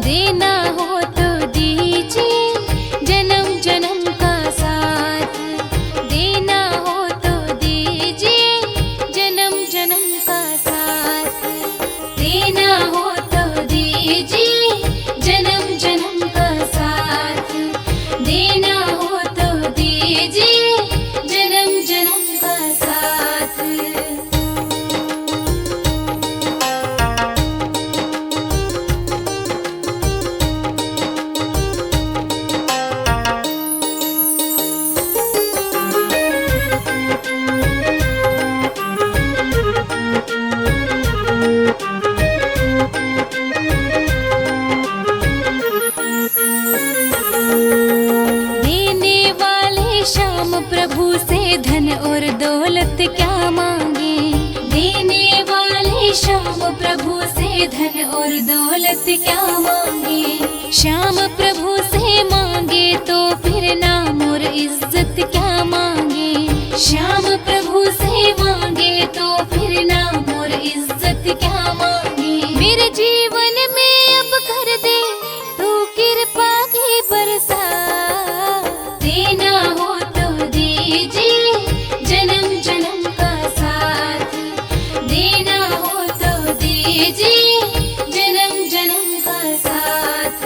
देना हो तो दीजिए जन्म जन्म का साथ, देना हो तो दीजिए जन्म जन्म का साथ, देना हो तो दीजिए जन्म जन्म का साथ, देना हो तो दीजिए जन्म जन्म का साथ। देने वाले श्याम प्रभु से धन और दौलत क्या मांगे, देने वाले श्याम प्रभु से धन और दौलत क्या मांगे, श्याम प्रभु से मांगे तो फिर नाम और इज्जत क्या मांगे, श्याम प्रभु से मांगे तो फिर नाम और इज्जत क्या मांगे। मेरे जीवन में अब कर दे तू कृपा की बरसा, देना हो तो दीजिए जन्म जन्म का साथ, देना हो तो दीजिए जन्म जन्म का साथ।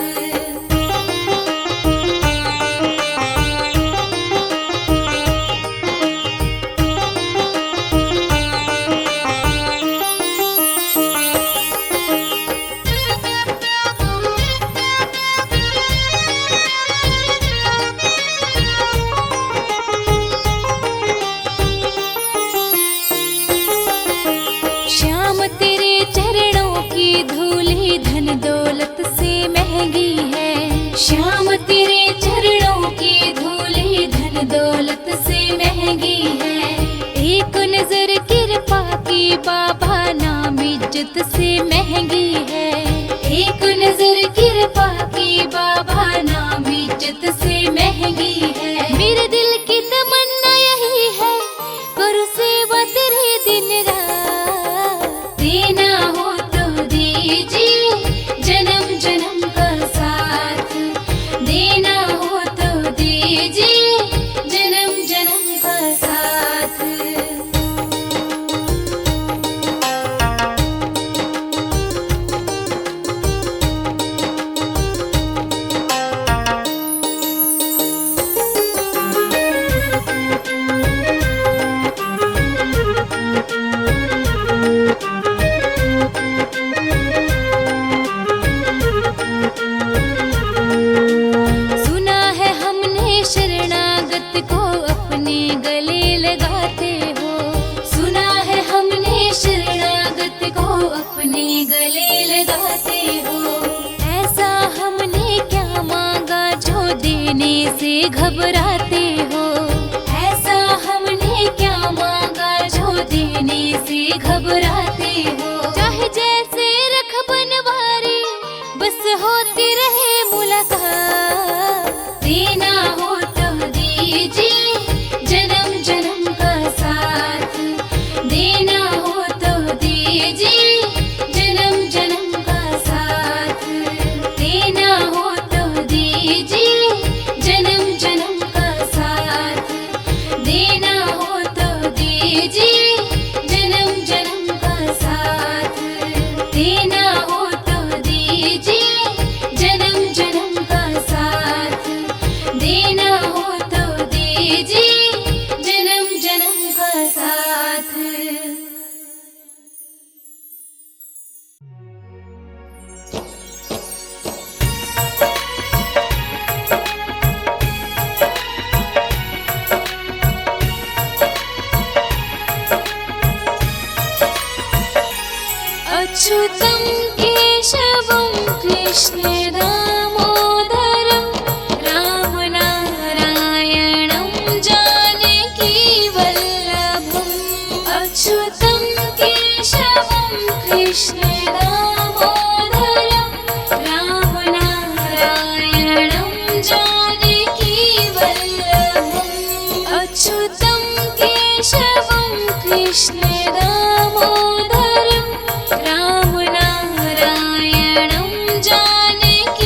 श्याम तेरे चरणों की धूली धन दौलत से महंगी है, श्याम तेरे चरणों की धूली धन दौलत से महंगी है, एक नजर कृपा की बाबा नाम इज्जत से महंगी है, एक नजर कृपा की बाबा नाम इज्जत से महंगी है। मेरे दिल की तमन्ना यही है करूं सेवा तेरे दिन रात, देना हो तो दीजिए जन्म जन्म का साथ, देना हो तो दीजिए जन्म जन्म का साथ। सुना है हमने शरणागत को अपने गले लगाते हो, सुना है हमने शरणागत को अपने गले लगाते हो, ऐसा हमने क्या मांगा जो देने से घबराते हो, ऐसा हमने क्या मांगा जो देने से घबराते हो। चाहे जैसे रख बनवारी बस होती रहे मुलाकात, देना हो तो दीजिए जन्म जन्म का साथ, देना हो तो दीजिए जन्म जन्म का साथ, देना हो तो दीजिए जन्म जन्म का साथ, देना हो तो दीजिए जन्म जन्म का साथ, देना हो तो दीजिए जन्म जन्म का साथ, देना हो तो दीजिए जन्म जन्म का साथ। अच्युतं केशवं कृष्ण दामोदरं रामनारायणं जानकी वल्लभम्, अच्युतं केशवं कृष्ण दामोदरं रामनारायणं जानकी वल्लभम्, अच्युतं केशवं कृष्ण दामोदरं रामनारायणं जानकी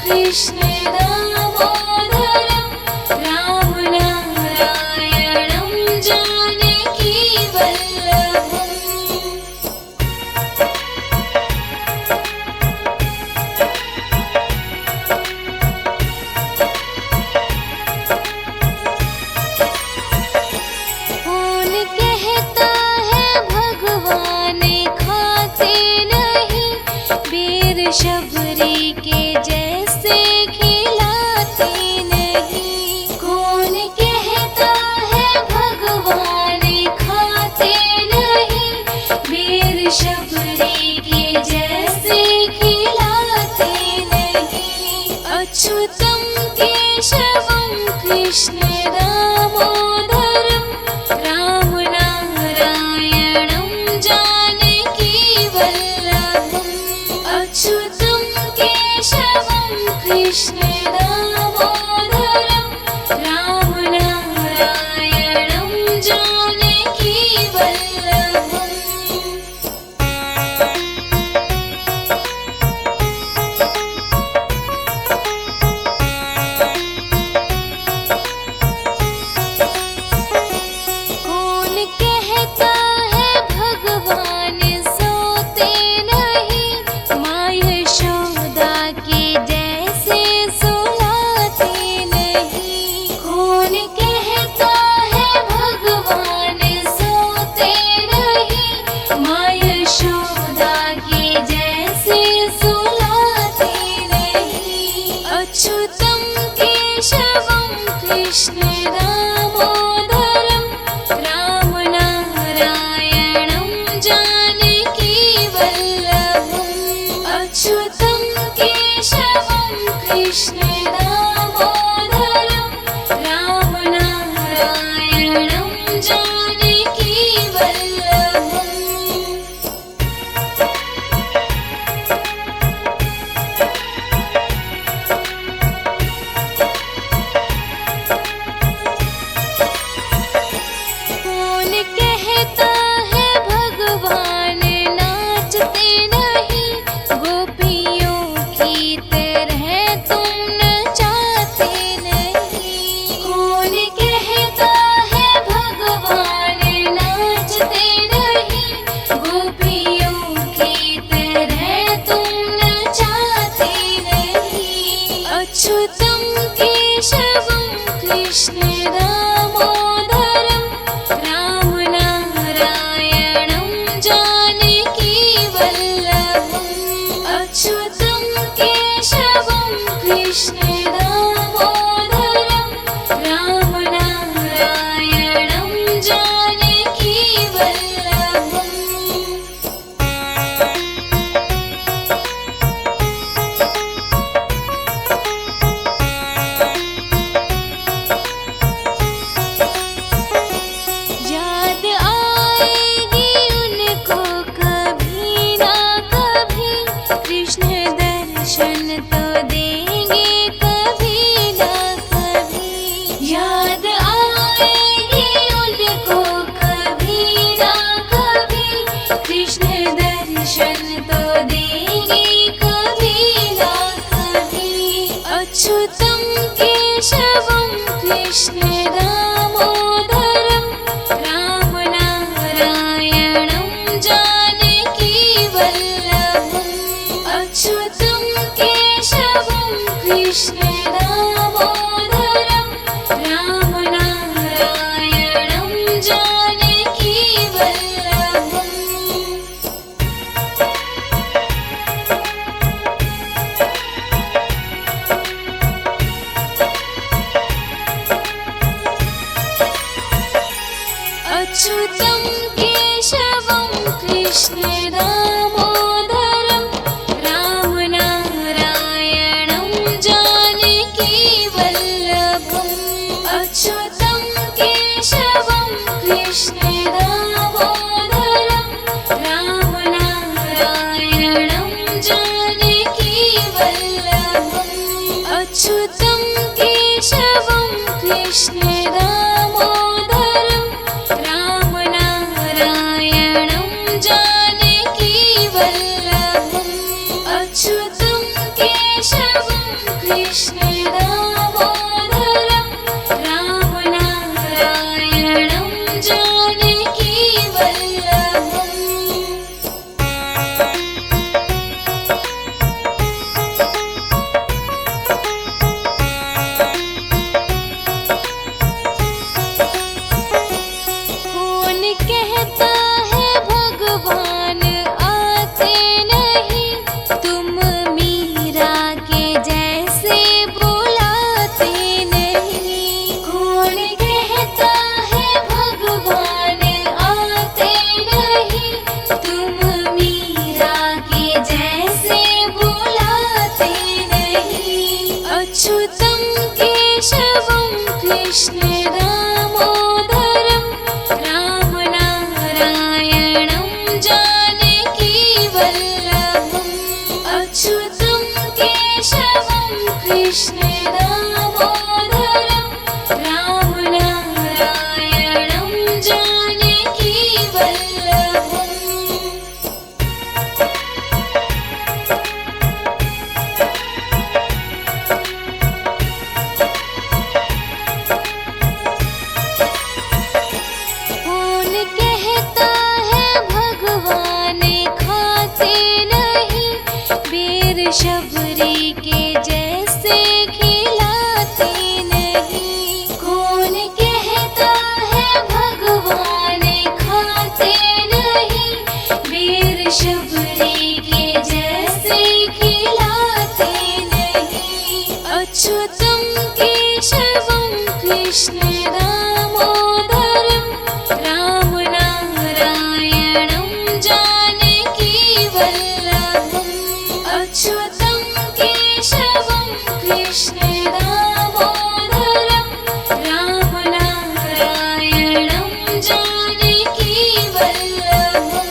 कृष्ण दामोदरं रामनारायणं जानकी वल्लभम्। कौन कहता है भगवान खाते नहीं, बेर शबरी के जैसे खिलाते नहीं। कौन कहता है भगवान खाते नहीं, बेर शबरी के जैसे खिलाते नहीं। अच्युतम केशवम कृष्ण दामोदरं रामनारायणं जानकी वल्लभम्। अच्युतं केशवं कृष्ण दामोदरं रामनारायणं जानकी वल्लभम्। कौन कहता है भगवान सोते नहीं, माँ यशोदा के जैसे सुलाते नहीं। कौन कहता है भगवान सोते नहीं, माँ यशोदा के जैसे सुलाते नहीं। अच्युतम केशवम कृष्ण दामोदरं रामनारायणं जानकी वल्लभम्। अच्युतं केशवं कृष्ण दामोदरं रामनारायणं जानकी वल्लभम्। कौन कहता है भगवान नाचते नहीं, गोपियों की तरह तुम नचाते नहीं। कौन कहता है भगवान नाचते नहीं, गोपियों की तरह तुम नचाते नहीं। अच्युतं केशवं कृष्ण दामोदरं रामनारायणं जानकी वल्लभम्। अच्युतं केशवं कृष्ण दामोदरं रामनारायणं जानकी वल्लभम्। याद आएगी उनको कभी ना कभी, कृष्ण दर्शन तो देंगे कभी ना कभी। याद आएगी उनको कभी ना कभी, कृष्ण दर्शन तो देंगे कभी ना कभी। अच्युतं केशवं कृष्ण दामोदरं रामनारायणं जानकी वल्लभम्। अच्युतं केशवं कृष्ण दामोदरं रामनारायणं जानकी वल्लभम्। अच्युतं केशवं कृष्ण दामोदरं रामनारायणं जानकी वल्लभम्। अच्युतं केशवं कृष्ण दामोदरं रामनारायणं जानकी वल्लभम्। अच्युतं केशवं कृष्ण दामोदरं रामनारायणं जानकी कृष्ण दामोदरं रामनारायणं जानकी वल्लभम्। कौन कहता है भगवान आते नहीं, तुम मीरा के जैसे बुलाते नहीं। कौन कहता है भगवान आते नहीं, तुम मीरा के जैसे बुलाते नहीं। अच्युतं केशवं कृष्ण दामोदरं रामनारायणं जानकी वल्लभम्। अच्युतं केशवं कृष्ण दामोदरं रामनारायणं जानकी वल्लभम्। कौन कहता है भगवान खाते नहीं, बेर शबरी के जैसे खिलाते नहीं। कौन कहता है भगवान खाते नहीं, बेर शबरी के जैसे खिलाते नहीं। अच्युतं केशवं कृष्ण दामोदरं रामनारायणं जानकी वल्लभम्। अच्युतं केशवं कृष्ण दामोदरं रामनारायणं जानकी वल्लभम्।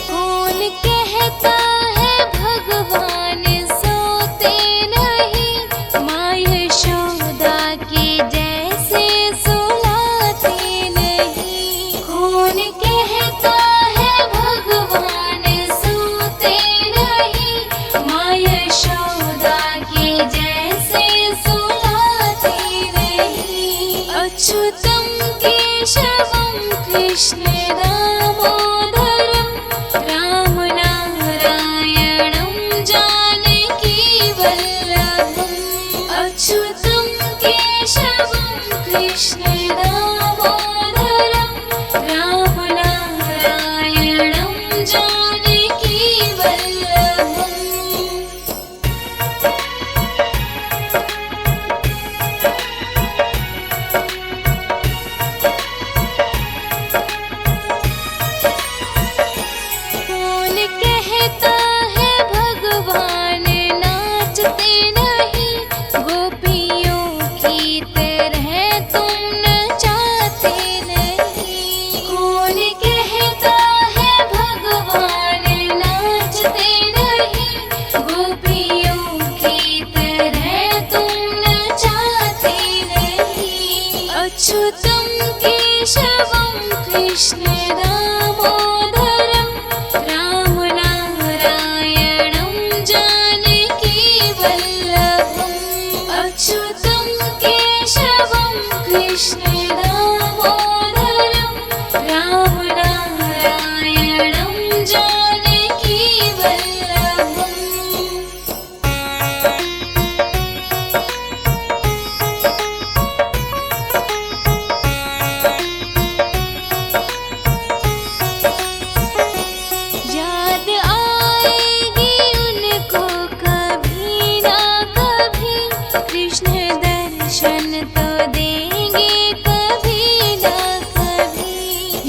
कौन कहता है भगवान सोते नहीं, माँ यशोदा के जैसे सुलाते नहीं। कौन कहता है भगवान सोते नहीं, माँ यशोदा के जैसे सुलाते नहीं। अच्युतं केशवं कृष्ण दामोदरं रामनारायणं जानकी वल्लभम्। अच्युतं केशवं कृष्ण दामोदरं रामनारायणं जानकी वल्लभम्। कौन कहता है भगवान नाचते नहीं, गोपियों की तरह तुम नचाते नहीं। कौन कहता है भगवान नाचते नहीं, गोपियों की तरह तुम नचाते नहीं। अच्युतं केशवं कृष्ण दामोदरं रामनारायणं जानकी वल्लभम्। अच्युतं केशवं कृष्ण दामोदरं रामनारायणं जानकी वल्लभम्। याद आएगी उनको कभी ना कभी, कृष्ण दर्शन तो देंगे कभी ना कभी।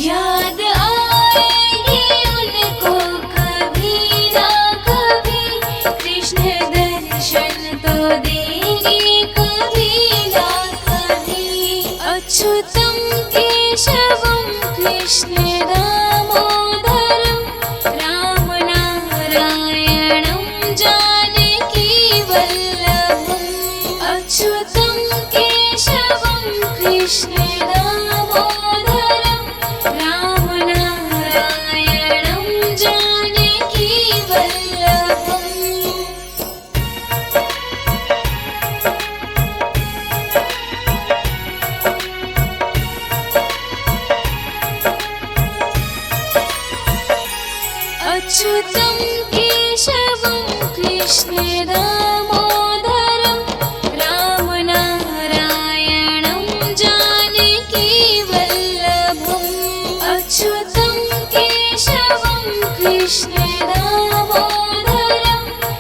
याद आएगी उनको कभी ना कभी, कृष्ण दर्शन तो देंगे कभी ना कभी। अच्युतं केशवं कृष्ण दामोदरं रामनारायणं जानकी वल्लभम्। अच्युतं केशवं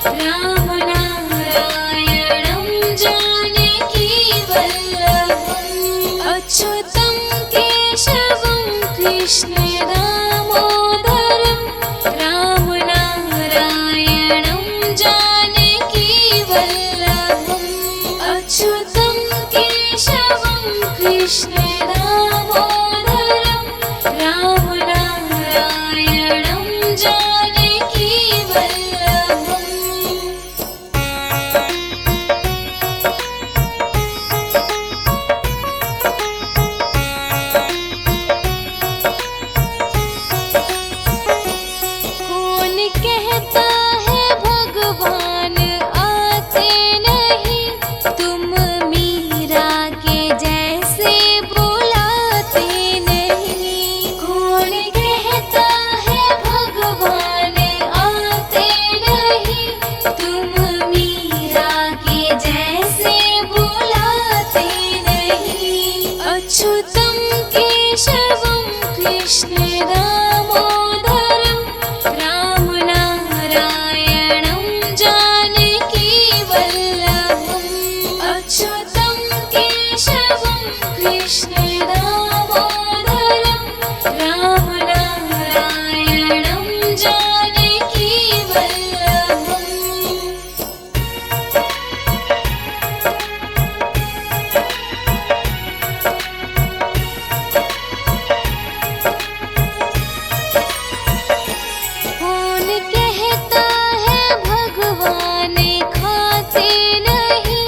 राम नारायणं जानकी वल्लभम् अच्युतं केशवं कृष्ण दामोदरं राम नारायणं जानकी वल्लभम् अच्युतं केशवं कृष्ण दामोदरं राम नारायणं जानकी वल्लभम् कौन कहता है भगवान आते नहीं तुम मीरा के जैसे बुलाते नहीं कौन कहता है भगवान आते नहीं तुम मीरा के जैसे बुलाते नहीं अच्युतं केशवं कृष्ण दामोदरं राम नारायणं जानकी वल्लभम् अच्युतं केशवं कृष्ण दामोदरं राम नारायणं जानकी वल्लभम् कौन कहता है भगवान खाते नहीं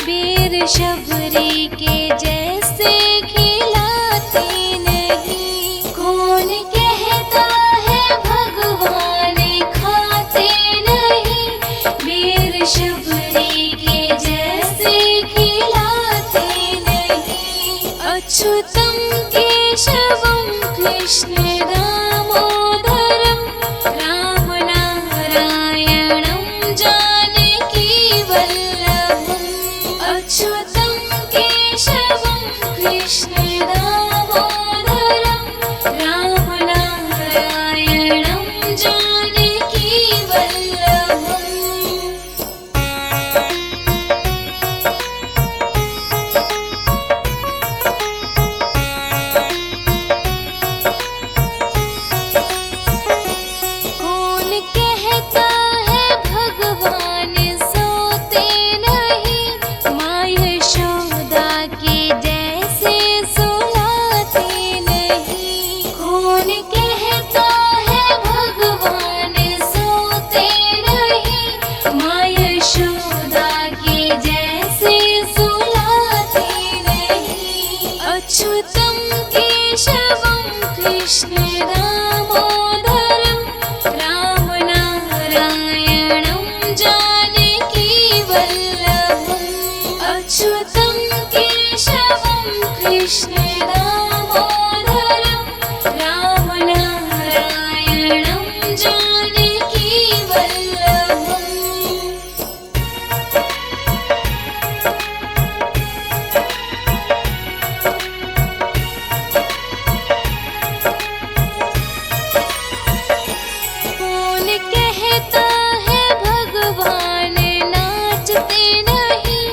बेर शबरी के जैसे खिलाते नहीं कौन कहता है भगवान खाते नहीं बेर शबरी के जैसे खिलाते नहीं अच्युतं केशवं कृष्ण दामोदरं राम नारायणं जानकी वल्लभम् अच्युतं केशवं कृष्ण दामोदरं राम नारायणं जानकी वल्लभम् कौन कहता है भगवान सोते नहीं माँ यशोदा के जैसे सुलाते नहीं कौन कहता है भगवान सोते नहीं माँ यशोदा के जैसे सुलाते नहीं अच्युतं केशवं कृष्ण दामोदरं राम नारायणं जानकी वल्लभम् अच्युतं केशवं कृष्ण दामोदरं राम नारायणं जानकी वल्लभम् कौन कहता है भगवान नाचते नहीं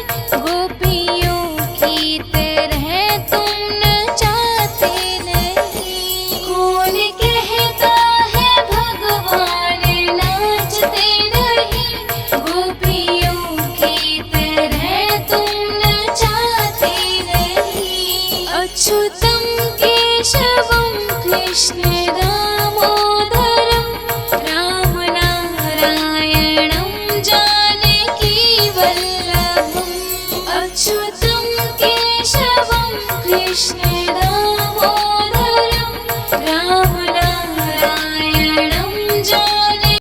गोपियों की तरह तुम नचाते नहीं कौन कहता है भगवान नाचते नहीं गोपियों की तरह तुम नचाते नहीं अच्युतं केशवं कृष्ण दामोदरं राम नारायणं जानकी वल्लभम् अच्युतं केशवं कृष्ण दामोदरं राम नारायणं जानकी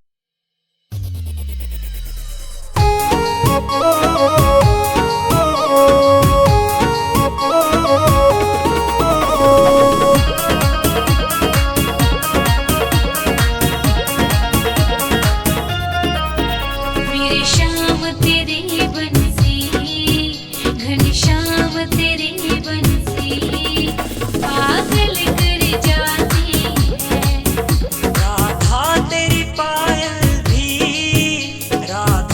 मेरे श्याम तेरी बंसी घनश्याम तेरी बंसी पागल कर जाती है राधा तेरी पायल भी राधा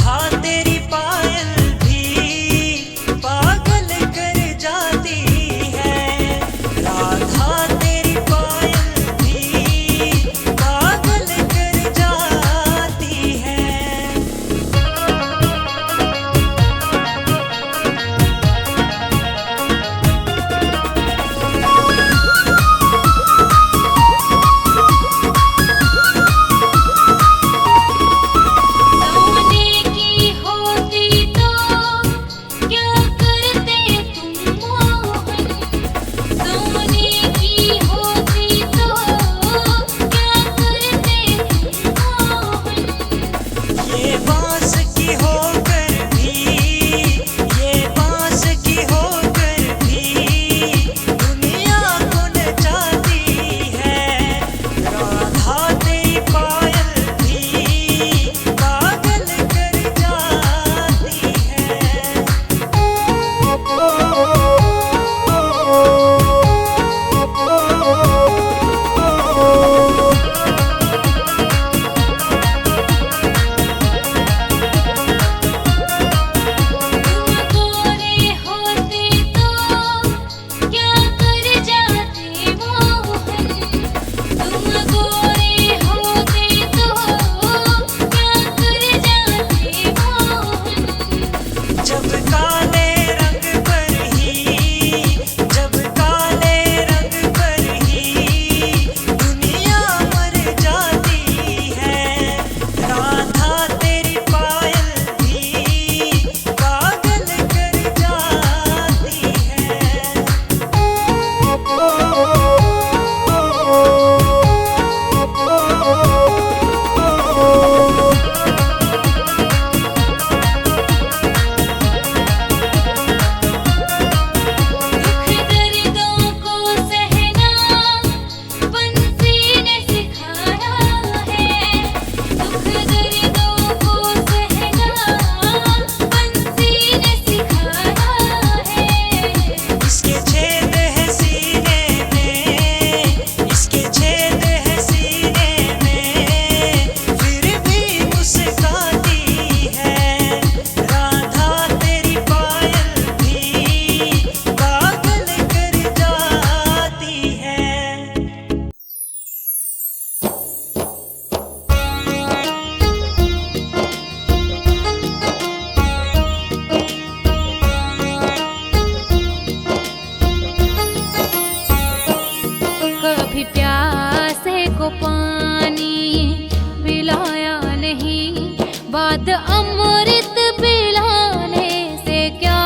अमृत पिलाने से क्या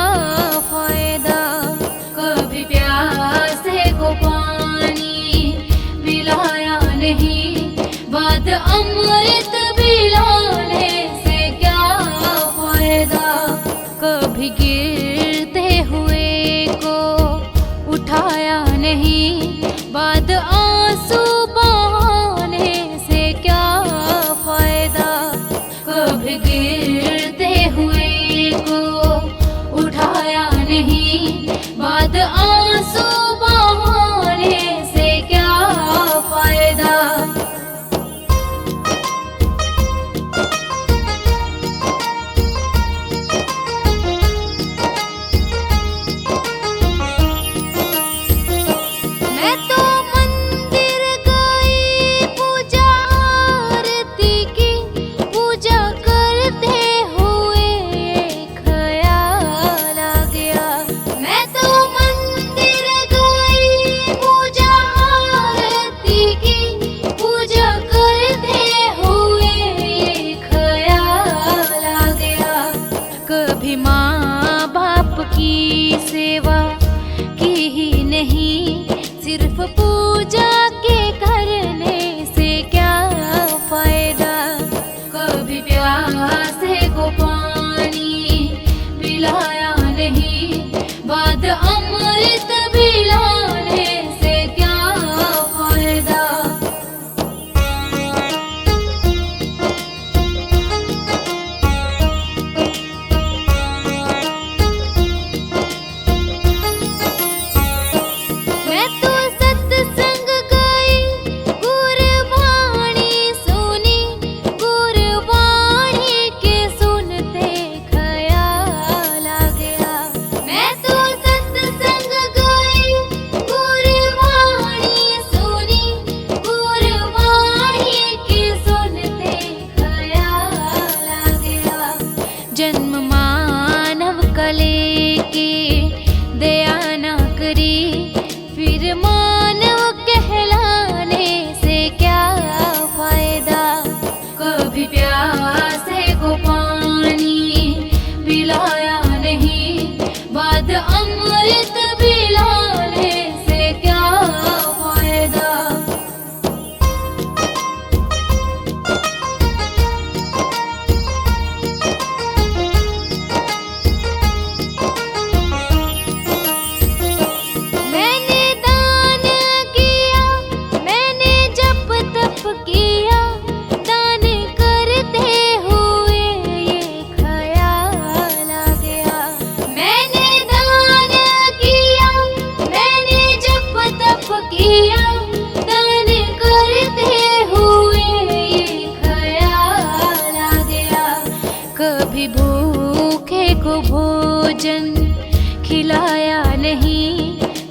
फायदा। कभी प्यासे को पानी पिलाया नहीं, बाद अमृत पिलाने से क्या फायदा। कभी गिरते हुए को उठाया नहीं, बाद आंसू बहाने से क्या फायदा। कभी गिरते हुए को उठाया नहीं, बाद आंसू बहाने से क्या फायदा। मैं तो मंदिर गई पूजा आरती की, पूजा करते हुए ख्याल आ गया। मैं तो मंदिर गई पूजा आरती की, पूजा करते हुए ख्याल आ गया। कभी माँ बाप की सेवा की ही नहीं, सिर्फ पूजा के करने से क्या फायदा। कभी प्यासे को पानी पिलाया नहीं, बाद अमृत पिलाने से क्या फायदा। मैं तो सत्संग गई, गुरबाणी सुनी, गुरबाणी के सुनते ख्याल आ गया। मैं तो सत्संग गई, गुरबाणी सुनी, गुरबाणी के सुनते ख्याल आ गया। जन्म मानव का लेके दया ना करी, फिर मानव कहलाने से क्या फायदा। कभी प्यासे को पानी पिलाया नहीं, बाद अमृत पिलाने से क्या फायदा। मैंने दान किया, मैंने जप तप किया, दान करते हुए ये ख्याल आ गया। मैंने दान किया, मैंने जप तप किया, दान करते हुए ये ख्याल आ गया। कभी भूखे को भोजन खिलाया नहीं,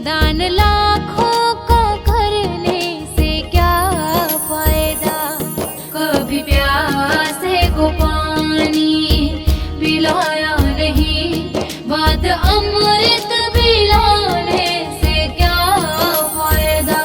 दान लाखों का करने से क्या फायदा। कभी प्यासे को पानी पिलाया नहीं, बाद अमृत पिलाने से क्या फायदा।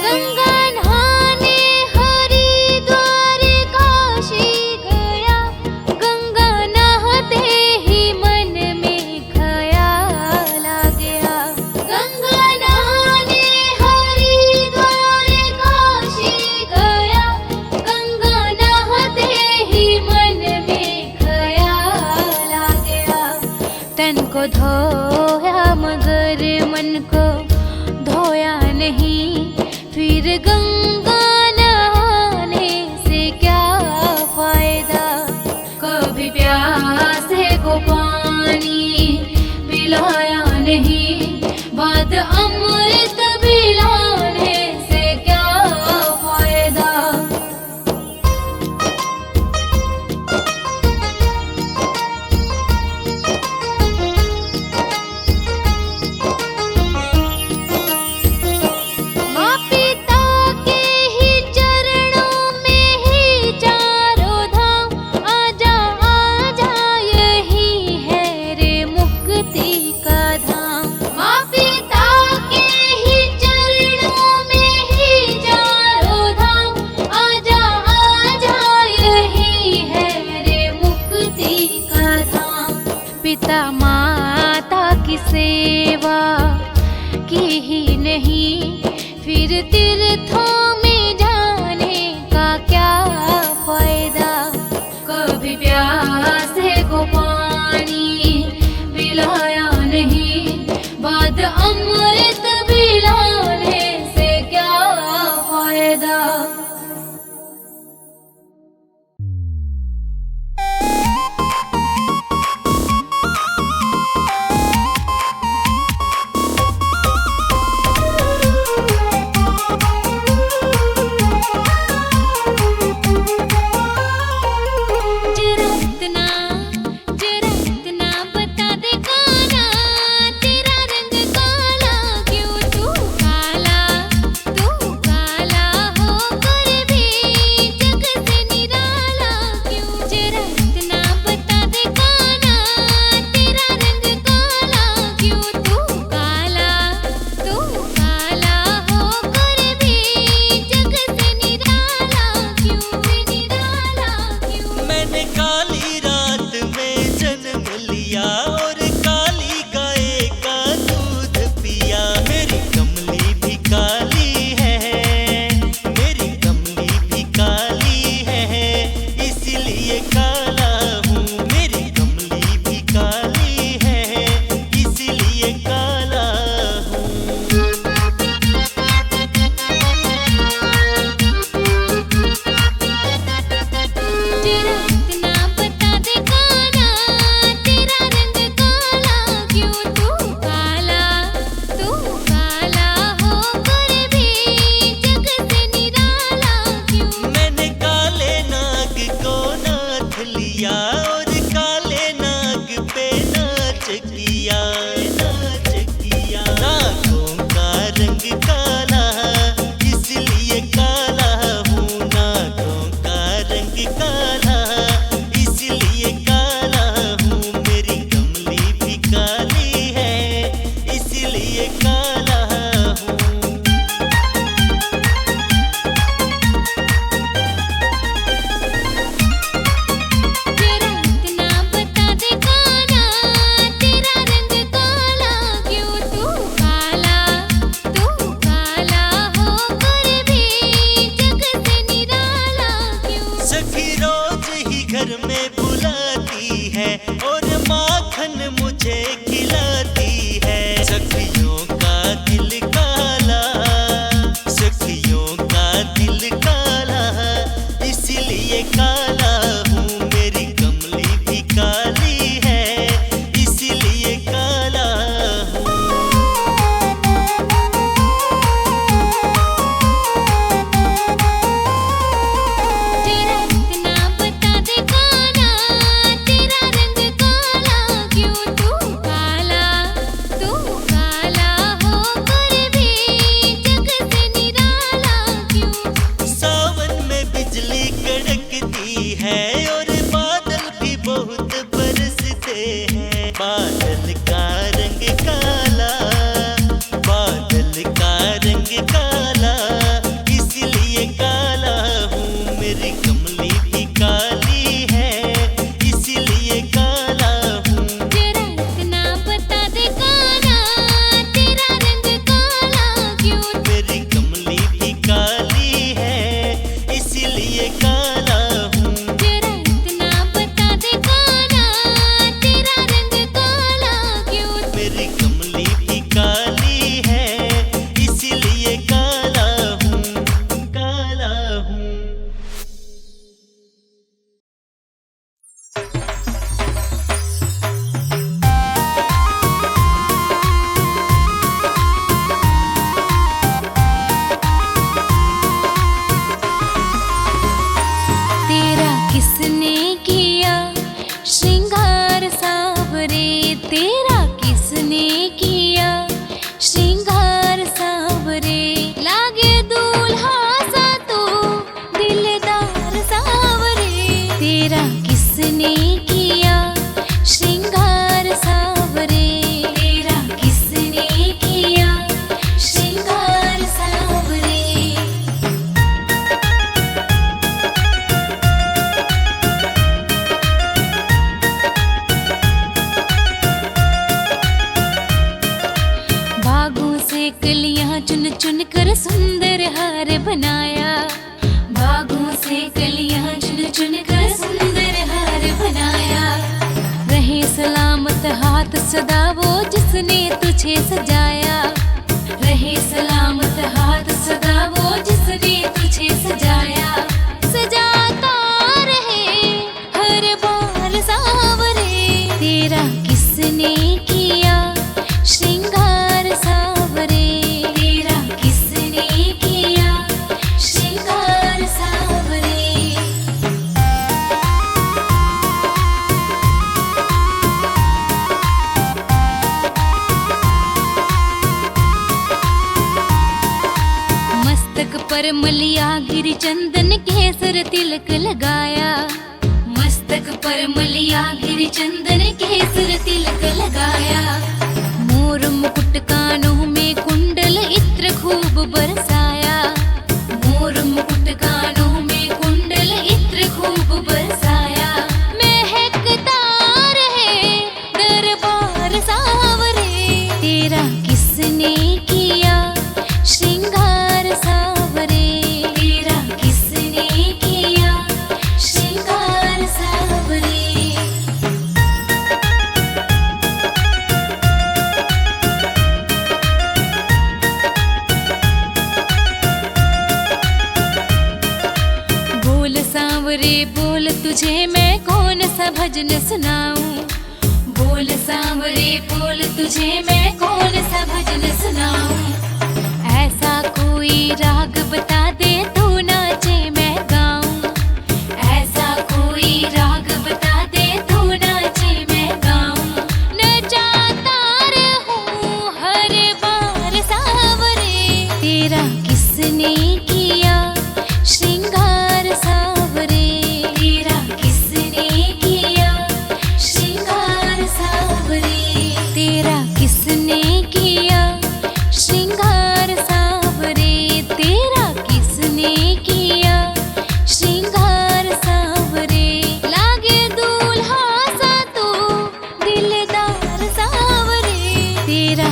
गंगा नहाने हरिद्वार काशी गया, गंगा नहाते ही मन में ख्याल आ गया। गंगा नहाने हरिद्वार काशी गया, गंगा नहाते ही मन में ख्याल आ गया। तन को धोया मगर मन को धोया नहीं, फिर गंगा नहाने से क्या फायदा। कभी प्यासे को पानी पिलाया नहीं, बाद अमृत पिलाने से क्या फायदा। सेवा की ही नहीं, फिर तीर्थों में जाने का क्या फायदा। कभी प्यासे को पानी पिलाया नहीं, बाद अमृत पिलाने से क्या फायदा। तेरा किसने किया श्रृंगार। से कलियां चुन चुन कर सुंदर हार बनाया, बागों से कलियां चुन चुन कर सुंदर हार बनाया। रहे सलामत हाथ सदा वो जिसने तुझे सजाया, रहे सलामत हाथ सदा वो जिसने तुझे सजाया। सजाता रहे हर बार सांवरे, तेरा किसने किया श्रृंगार सांवरे, तेरा किसने किया श्रृंगार सांवरे। मस्तक पर मलिया गिरि चंदन केसर तिलक लगाया, मस्तक पर मलिया गिरि चंदन केसर तिलक लगाया। मोर मुकुट कानों में कुंडल इत्र खूब बरसाया, मोर मुकुट कानों में कुंडल इत्र खूब बरसाया। महकता रहे दरबार सांवरे, तेरा किसने किया श्रृंगार सांवरे, तेरा किसने किया श्रृंगार सांवरे। बोल सांवरे बोल तुझे मैं कौन सा भजन सुनाऊं, बोल सांवरे बोल तुझे मैं कौन सा भजन सुनाऊं। ऐसा कोई राग बता दे तू नाचे मैं गाऊं, ऐसा कोई राग बता दे तू नाचे मैं गाऊं। नचाता रहूं हर बार सांवरे, तेरा किसने किया श्रृंगार सांवरे, तेरा किसने किया श्रृंगार सांवरे, तेरा किसने किया श्रृंगार सांवरे, तेरा किसने किया श्रृंगार सांवरे। लागे दूल्हा सा तू दिलदार सांवरे, तेरा